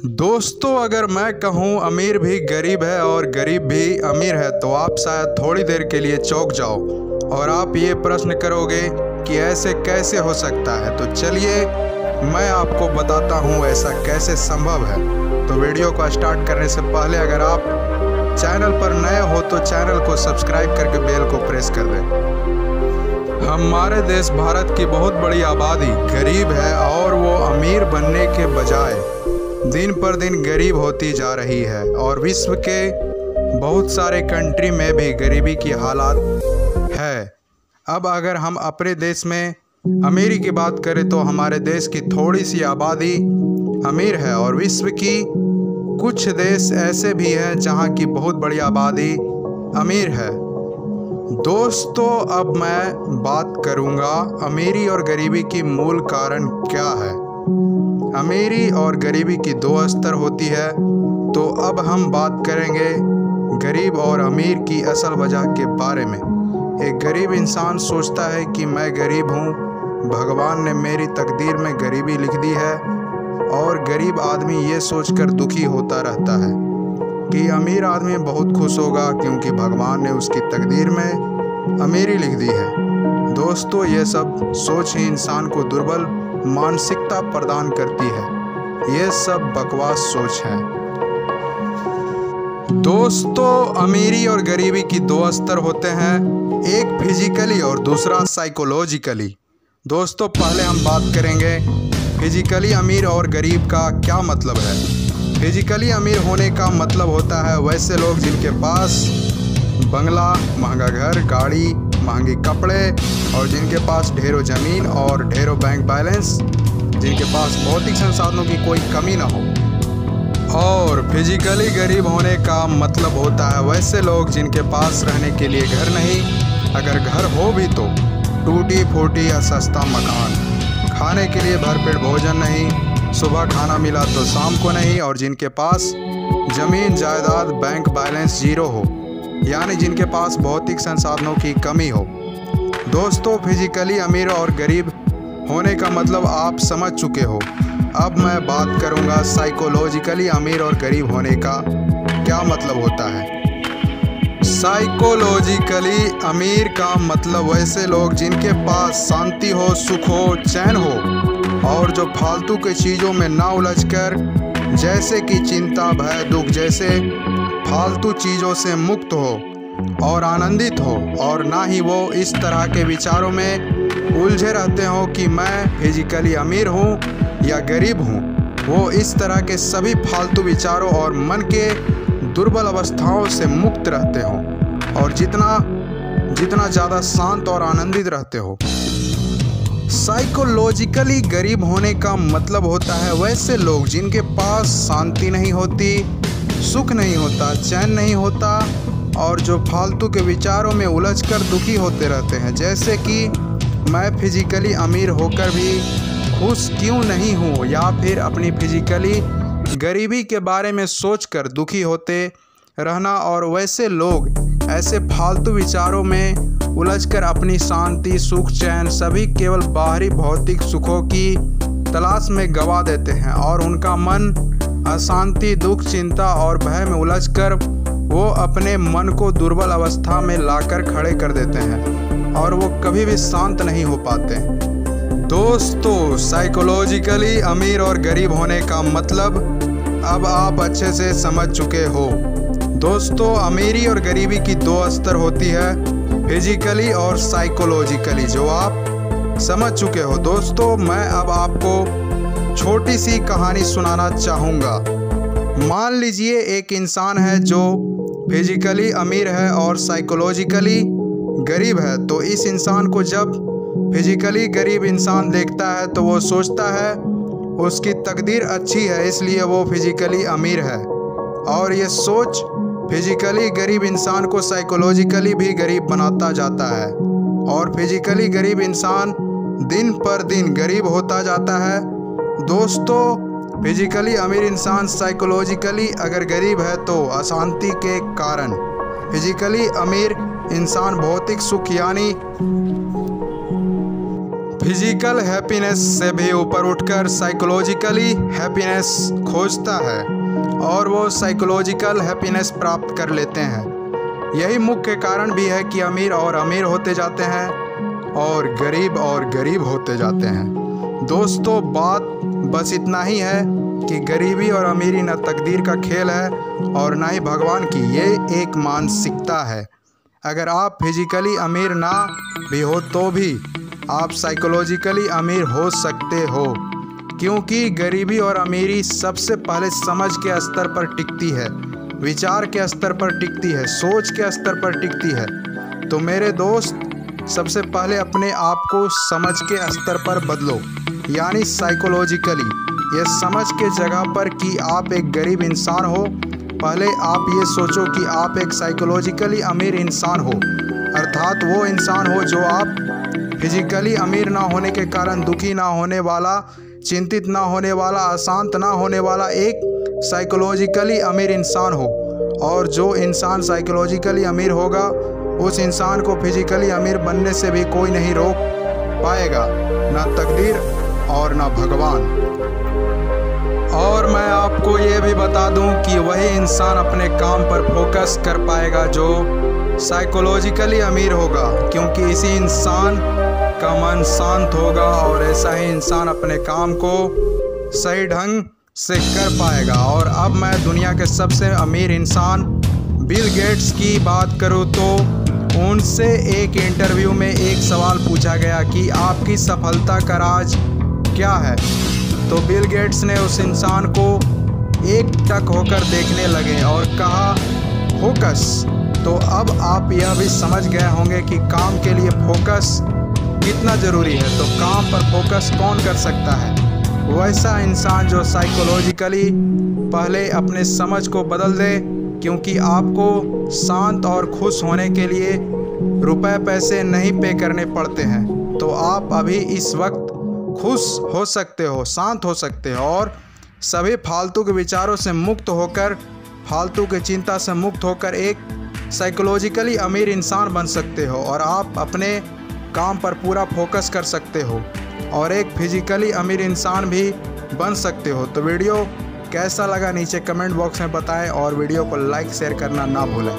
दोस्तों, अगर मैं कहूँ अमीर भी गरीब है और गरीब भी अमीर है तो आप शायद थोड़ी देर के लिए चौंक जाओ और आप ये प्रश्न करोगे कि ऐसे कैसे हो सकता है। तो चलिए मैं आपको बताता हूँ ऐसा कैसे संभव है। तो वीडियो को स्टार्ट करने से पहले अगर आप चैनल पर नए हो तो चैनल को सब्सक्राइब करके बेल को प्रेस कर दें। हमारे देश भारत की बहुत बड़ी आबादी गरीब है और वो अमीर बनने के बजाय दिन पर दिन गरीब होती जा रही है और विश्व के बहुत सारे कंट्री में भी गरीबी की हालात है। अब अगर हम अपने देश में अमीरी की बात करें तो हमारे देश की थोड़ी सी आबादी अमीर है और विश्व की कुछ देश ऐसे भी हैं जहां की बहुत बड़ी आबादी अमीर है। दोस्तों, अब मैं बात करूंगा अमीरी और गरीबी की मूल कारण क्या है। अमीरी और गरीबी की दो स्तर होती है। तो अब हम बात करेंगे गरीब और अमीर की असल वजह के बारे में। एक गरीब इंसान सोचता है कि मैं गरीब हूँ, भगवान ने मेरी तकदीर में गरीबी लिख दी है, और गरीब आदमी ये सोचकर दुखी होता रहता है कि अमीर आदमी बहुत खुश होगा क्योंकि भगवान ने उसकी तकदीर में अमीरी लिख दी है। दोस्तों, ये सब सोच ही इंसान को दुर्बल मानसिकता प्रदान करती है। ये सब बकवास सोच है। दोस्तों, अमीरी और गरीबी की दो स्तर होते हैं, एक फिजिकली और दूसरा साइकोलॉजिकली। दोस्तों, पहले हम बात करेंगे फिजिकली अमीर और गरीब का क्या मतलब है। फिजिकली अमीर होने का मतलब होता है वैसे लोग जिनके पास बंगला, महंगा घर, गाड़ी, महंगे कपड़े और जिनके पास ढेरों ज़मीन और ढेरों बैंक बैलेंस, जिनके पास भौतिक संसाधनों की कोई कमी ना हो। और फिजिकली गरीब होने का मतलब होता है वैसे लोग जिनके पास रहने के लिए घर नहीं, अगर घर हो भी तो टूटी फूटी या सस्ता मकान, खाने के लिए भरपेट भोजन नहीं, सुबह खाना मिला तो शाम को नहीं, और जिनके पास ज़मीन जायदाद बैंक बैलेंस जीरो हो, यानी जिनके पास भौतिक संसाधनों की कमी हो। दोस्तों, फिजिकली अमीर और गरीब होने का मतलब आप समझ चुके हो। अब मैं बात करूंगा साइकोलॉजिकली अमीर और गरीब होने का क्या मतलब होता है। साइकोलॉजिकली अमीर का मतलब वैसे लोग जिनके पास शांति हो, सुख हो, चैन हो और जो फालतू की चीज़ों में ना उलझकर, जैसे कि चिंता, भय, दुख जैसे फालतू चीज़ों से मुक्त हो और आनंदित हो, और ना ही वो इस तरह के विचारों में उलझे रहते हो कि मैं फिजिकली अमीर हूँ या गरीब हूँ। वो इस तरह के सभी फालतू विचारों और मन के दुर्बल अवस्थाओं से मुक्त रहते हो और जितना ज़्यादा शांत और आनंदित रहते हो। साइकोलॉजिकली गरीब होने का मतलब होता है वैसे लोग जिनके पास शांति नहीं होती, सुख नहीं होता, चैन नहीं होता और जो फालतू के विचारों में उलझकर दुखी होते रहते हैं, जैसे कि मैं फिजिकली अमीर होकर भी खुश क्यों नहीं हूँ, या फिर अपनी फिजिकली गरीबी के बारे में सोचकर दुखी होते रहना। और वैसे लोग ऐसे फालतू विचारों में उलझकर अपनी शांति, सुख, चैन सभी केवल बाहरी भौतिक सुखों की तलाश में गवा देते हैं और उनका मन अशांति, दुख, चिंता और भय में उलझकर वो अपने मन को दुर्बल अवस्था में लाकर खड़े कर देते हैं और वो कभी भी शांत नहीं हो पाते। दोस्तों, साइकोलॉजिकली अमीर और गरीब होने का मतलब अब आप अच्छे से समझ चुके हो। दोस्तों, अमीरी और गरीबी की दो स्तर होती है, फिजिकली और साइकोलॉजिकली, जो आप समझ चुके हो। दोस्तों, मैं अब आपको छोटी सी कहानी सुनाना चाहूँगा। मान लीजिए एक इंसान है जो फिजिकली अमीर है और साइकोलॉजिकली गरीब है। तो इस इंसान को जब फिजिकली गरीब इंसान देखता है तो वो सोचता है उसकी तकदीर अच्छी है इसलिए वो फिजिकली अमीर है, और ये सोच फिजिकली गरीब इंसान को साइकोलॉजिकली भी गरीब बनाता जाता है और फिजिकली गरीब इंसान दिन पर दिन गरीब होता जाता है। दोस्तों, फिजिकली अमीर इंसान साइकोलॉजिकली अगर गरीब है तो अशांति के कारण, फिजिकली अमीर इंसान भौतिक सुख यानी फिजिकल हैप्पीनेस से भी ऊपर उठकर साइकोलॉजिकली हैप्पीनेस खोजता है और वो साइकोलॉजिकल हैप्पीनेस प्राप्त कर लेते हैं। यही मुख्य कारण भी है कि अमीर और अमीर होते जाते हैं और गरीब होते जाते हैं। दोस्तों, बात बस इतना ही है कि गरीबी और अमीरी न तकदीर का खेल है और ना ही भगवान की, ये एक मानसिकता है। अगर आप फिजिकली अमीर ना भी हो तो भी आप साइकोलॉजिकली अमीर हो सकते हो, क्योंकि गरीबी और अमीरी सबसे पहले समझ के स्तर पर टिकती है, विचार के स्तर पर टिकती है, सोच के स्तर पर टिकती है। तो मेरे दोस्त, सबसे पहले अपने आप को समझ के स्तर पर बदलो, यानी साइकोलॉजिकली। ये समझ के जगह पर कि आप एक गरीब इंसान हो, पहले आप ये सोचो कि आप एक साइकोलॉजिकली अमीर इंसान हो, अर्थात वो इंसान हो जो आप फिजिकली अमीर ना होने के कारण दुखी ना होने वाला, चिंतित ना होने वाला, अशांत ना होने वाला एक साइकोलॉजिकली अमीर इंसान हो। और जो इंसान साइकोलॉजिकली अमीर होगा उस इंसान को फिजिकली अमीर बनने से भी कोई नहीं रोक पाएगा, ना तकदीर और ना भगवान। और मैं आपको ये भी बता दूं कि वही इंसान अपने काम पर फोकस कर पाएगा जो साइकोलॉजिकली अमीर होगा, क्योंकि इसी इंसान का मन शांत होगा और ऐसा ही इंसान अपने काम को सही ढंग से कर पाएगा। और अब मैं दुनिया के सबसे अमीर इंसान बिल गेट्स की बात करूं तो उनसे एक इंटरव्यू में एक सवाल पूछा गया कि आपकी सफलता का राज क्या है। तो बिल गेट्स ने उस इंसान को एक टक होकर देखने लगे और कहा, फोकस। तो अब आप यह भी समझ गए होंगे कि काम के लिए फोकस कितना ज़रूरी है। तो काम पर फोकस कौन कर सकता है? वैसा इंसान जो साइकोलॉजिकली पहले अपने समझ को बदल दे, क्योंकि आपको शांत और खुश होने के लिए रुपए पैसे नहीं पे करने पड़ते हैं। तो आप अभी इस वक्त खुश हो सकते हो, शांत हो सकते हो और सभी फालतू के विचारों से मुक्त होकर, फालतू के चिंता से मुक्त होकर एक साइकोलॉजिकली अमीर इंसान बन सकते हो और आप अपने काम पर पूरा फोकस कर सकते हो और एक फिजिकली अमीर इंसान भी बन सकते हो। तो वीडियो कैसा लगा नीचे कमेंट बॉक्स में बताएं और वीडियो को लाइक शेयर करना ना भूलें।